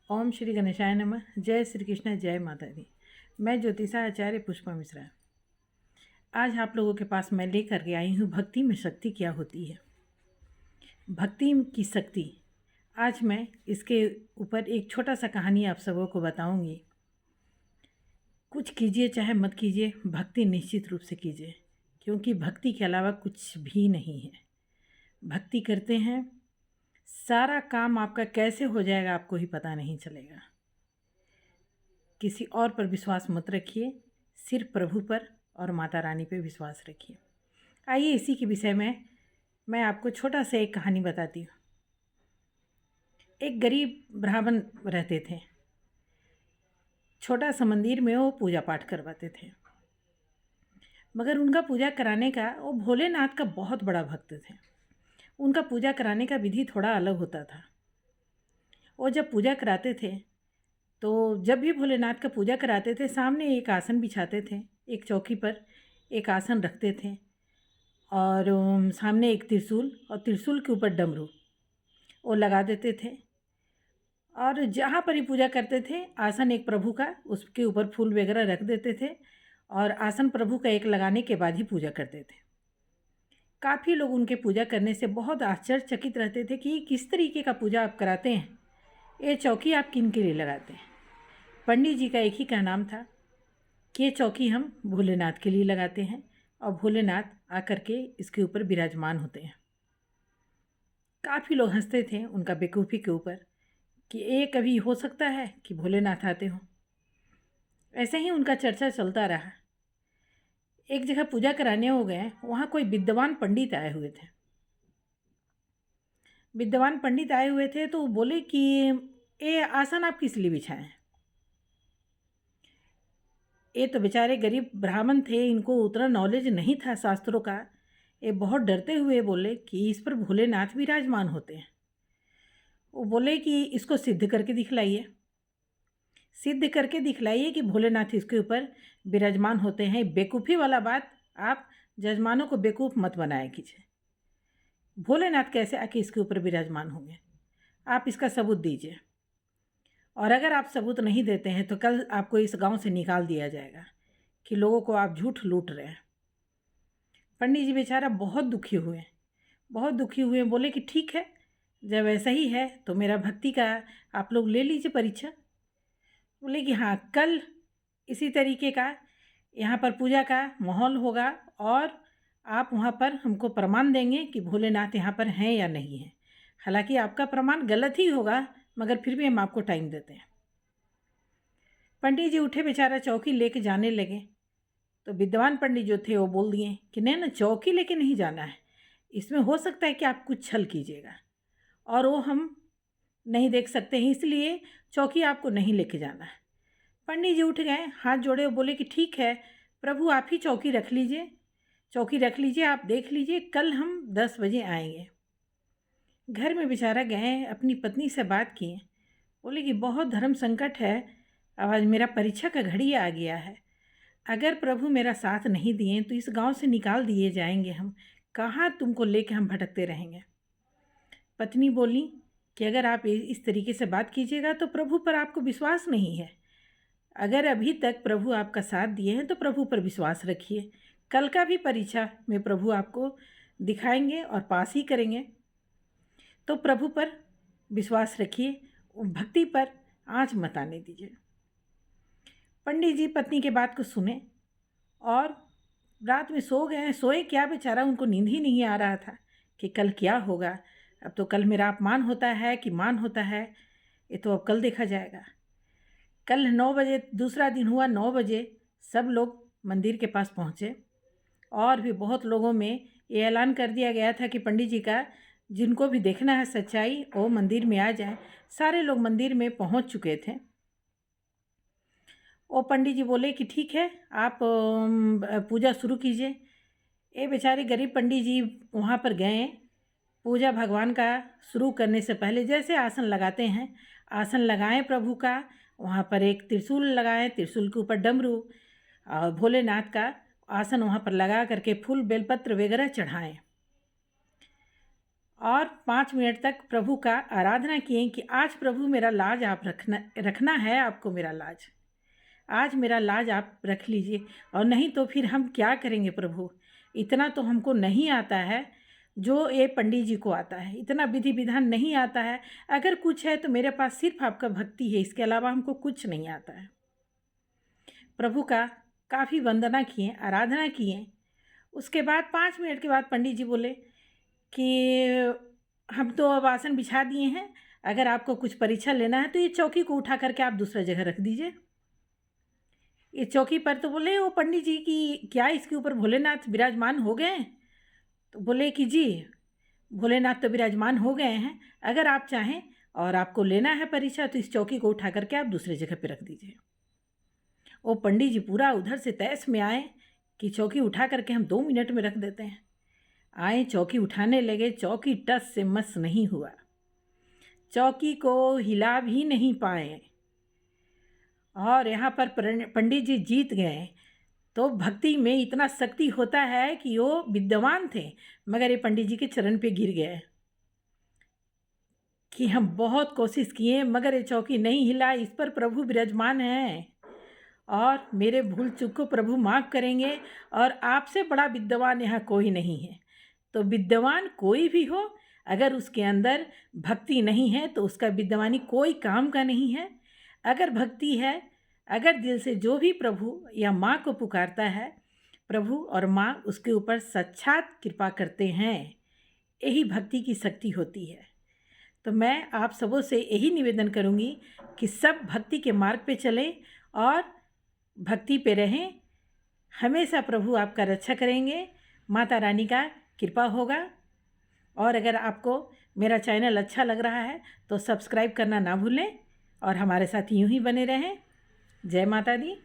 ओम श्री गणेशाय नमः। जय श्री कृष्ण, जय माता दी। मैं ज्योतिषा आचार्य पुष्पा मिश्रा आज आप लोगों के पास मैं लेकर के आई हूँ भक्ति में शक्ति क्या होती है। भक्ति की शक्ति आज मैं इसके ऊपर एक छोटा सा कहानी आप सबों को बताऊंगी। कुछ कीजिए चाहे मत कीजिए, भक्ति निश्चित रूप से कीजिए, क्योंकि भक्ति के अलावा कुछ भी नहीं है। भक्ति करते हैं, सारा काम आपका कैसे हो जाएगा आपको ही पता नहीं चलेगा। किसी और पर विश्वास मत रखिए, सिर्फ प्रभु पर और माता रानी पे विश्वास रखिए। आइए इसी के विषय में मैं आपको छोटा सा एक कहानी बताती हूँ। एक गरीब ब्राह्मण रहते थे। छोटा सा मंदिर में वो पूजा पाठ करवाते थे, मगर उनका पूजा कराने का, वो भोलेनाथ का बहुत बड़ा भक्त थे। उनका पूजा कराने का विधि थोड़ा अलग होता था। वो जब पूजा कराते थे तो जब भी भोलेनाथ का पूजा कराते थे, सामने एक आसन बिछाते थे, एक चौकी पर एक आसन रखते थे और सामने एक त्रिशूल और त्रिशूल के ऊपर डमरू वो लगा देते थे। और जहाँ पर ही पूजा करते थे, आसन एक प्रभु का, उसके ऊपर फूल वगैरह रख देते थे और आसन प्रभु का एक लगाने के बाद ही पूजा करते थे। काफ़ी लोग उनके पूजा करने से बहुत आश्चर्यचकित रहते थे कि किस तरीके का पूजा आप कराते हैं, ये चौकी आप किन के लिए लगाते हैं। पंडित जी का एक ही का नाम था कि ये चौकी हम भोलेनाथ के लिए लगाते हैं और भोलेनाथ आकर के इसके ऊपर विराजमान होते हैं। काफ़ी लोग हंसते थे उनका बेवकूफ़ी के ऊपर कि ये कभी हो सकता है कि भोलेनाथ आते हों। ऐसे ही उनका चर्चा चलता रहा। एक जगह पूजा कराने हो गए, वहाँ कोई विद्वान पंडित आए हुए थे। विद्वान पंडित आए हुए थे तो वो बोले कि ये आसन आप किस लिए बिछाए हैं। ये तो बेचारे गरीब ब्राह्मण थे, इनको उतना नॉलेज नहीं था शास्त्रों का। ये बहुत डरते हुए बोले कि इस पर भोलेनाथ विराजमान होते हैं। वो बोले कि इसको सिद्ध करके दिखलाइए, सिद्ध करके दिखलाइए कि भोलेनाथ इसके ऊपर विराजमान होते हैं। बेवकूफ़ी वाला बात आप जजमानों को बेवकूफ़ मत बनाया कीजिए। भोलेनाथ कैसे आके इसके ऊपर विराजमान होंगे, आप इसका सबूत दीजिए। और अगर आप सबूत नहीं देते हैं तो कल आपको इस गांव से निकाल दिया जाएगा कि लोगों को आप झूठ लूट रहे हैं। पंडित जी बेचारा बहुत दुखी हुए, बहुत दुखी हुए। बोले कि ठीक है, जब ऐसा ही है तो मेरा भक्ति का आप लोग ले लीजिए परीक्षा। बोले कि हाँ, कल इसी तरीके का यहाँ पर पूजा का माहौल होगा और आप वहाँ पर हमको प्रमाण देंगे कि भोलेनाथ यहाँ पर हैं या नहीं हैं। हालांकि आपका प्रमाण गलत ही होगा, मगर फिर भी हम आपको टाइम देते हैं। पंडित जी उठे, बेचारा चौकी लेके जाने लगे तो विद्वान पंडित जो थे वो बोल दिए कि नहीं ना, चौकी लेके नहीं जाना है, इसमें हो सकता है कि आप कुछ छल कीजिएगा और वो हम नहीं देख सकते हैं, इसलिए चौकी आपको नहीं लेके जाना है। पंडित जी उठ गए, हाथ जोड़े और बोले कि ठीक है प्रभु, आप ही चौकी रख लीजिए, चौकी रख लीजिए, आप देख लीजिए, कल हम 10 बजे आएंगे। घर में बेचारा गए, अपनी पत्नी से बात किए। बोले कि बहुत धर्म संकट है, अब आज मेरा परीक्षा का घड़ी आ गया है। अगर प्रभु मेरा साथ नहीं दिए तो इस गांव से निकाल दिए जाएंगे हम, कहाँ तुमको लेके हम भटकते रहेंगे। पत्नी बोली कि अगर आप इस तरीके से बात कीजिएगा तो प्रभु पर आपको विश्वास नहीं है। अगर अभी तक प्रभु आपका साथ दिए हैं तो प्रभु पर विश्वास रखिए, कल का भी परीक्षा में प्रभु आपको दिखाएंगे और पास ही करेंगे। तो प्रभु पर विश्वास रखिए, भक्ति पर आँच मत आने दीजिए। पंडित जी पत्नी के बात को सुने और रात में सो गए। सोए क्या बेचारा, उनको नींद ही नहीं आ रहा था कि कल क्या होगा। अब तो कल मेरा अपमान होता है कि मान होता है, ये तो अब कल देखा जाएगा। कल 9 बजे, दूसरा दिन हुआ 9 बजे, सब लोग मंदिर के पास पहुँचे और भी बहुत लोगों में ये ऐलान कर दिया गया था कि पंडित जी का जिनको भी देखना है सच्चाई, वो मंदिर में आ जाए। सारे लोग मंदिर में पहुँच चुके थे। वो पंडित जी बोले कि ठीक है, आप पूजा शुरू कीजिए। ये बेचारे गरीब पंडित जी वहाँ पर गए। पूजा भगवान का शुरू करने से पहले जैसे आसन लगाते हैं, आसन लगाएं प्रभु का, वहाँ पर एक त्रिशूल लगाएं, त्रिशूल के ऊपर डमरू और भोलेनाथ का आसन वहाँ पर लगा करके फूल बेलपत्र वगैरह चढ़ाएं और 5 मिनट तक प्रभु का आराधना किए कि आज प्रभु मेरा लाज आप रखना है, आपको मेरा लाज, आज मेरा लाज आप रख लीजिए, और नहीं तो फिर हम क्या करेंगे प्रभु, इतना तो हमको नहीं आता है जो ये पंडित जी को आता है, इतना विधि विधान नहीं आता है, अगर कुछ है तो मेरे पास सिर्फ आपका भक्ति है, इसके अलावा हमको कुछ नहीं आता है। प्रभु का काफ़ी वंदना किए, आराधना किए। उसके बाद 5 मिनट के बाद पंडित जी बोले कि हम तो अब आसन बिछा दिए हैं, अगर आपको कुछ परीक्षा लेना है तो ये चौकी को उठा करके आप दूसरा जगह रख दीजिए। ये चौकी पर तो बोले वो पंडित जी कि क्या इसके ऊपर भोलेनाथ विराजमान हो गए हैं? तो बोले कि जी भोलेनाथ तो विराजमान हो गए हैं, अगर आप चाहें और आपको लेना है परीक्षा तो इस चौकी को उठा करके आप दूसरी जगह पे रख दीजिए। वो पंडित जी पूरा उधर से तैस में आए कि चौकी उठा करके हम 2 मिनट में रख देते हैं। आए, चौकी उठाने लगे, चौकी टस से मस नहीं हुआ, चौकी को हिला भी नहीं पाए, और यहाँ पर पंडित जी जीत गए। तो भक्ति में इतना शक्ति होता है कि वो विद्वान थे, मगर ये पंडित जी के चरण पे गिर गए कि हम बहुत कोशिश किए मगर ये चौकी नहीं हिला, इस पर प्रभु विराजमान हैं और मेरे भूल चूक को प्रभु माफ़ करेंगे, और आपसे बड़ा विद्वान यहाँ कोई नहीं है। तो विद्वान कोई भी हो, अगर उसके अंदर भक्ति नहीं है तो उसका विद्वानी कोई काम का नहीं है। अगर भक्ति है, अगर दिल से जो भी प्रभु या माँ को पुकारता है, प्रभु और माँ उसके ऊपर साक्षात कृपा करते हैं। यही भक्ति की शक्ति होती है। तो मैं आप सबों से यही निवेदन करूँगी कि सब भक्ति के मार्ग पे चलें और भक्ति पे रहें। हमेशा प्रभु आपका रक्षा करेंगे, माता रानी का कृपा होगा। और अगर आपको मेरा चैनल अच्छा लग रहा है तो सब्सक्राइब करना ना भूलें और हमारे साथ यूं ही बने रहें। जय माता दी।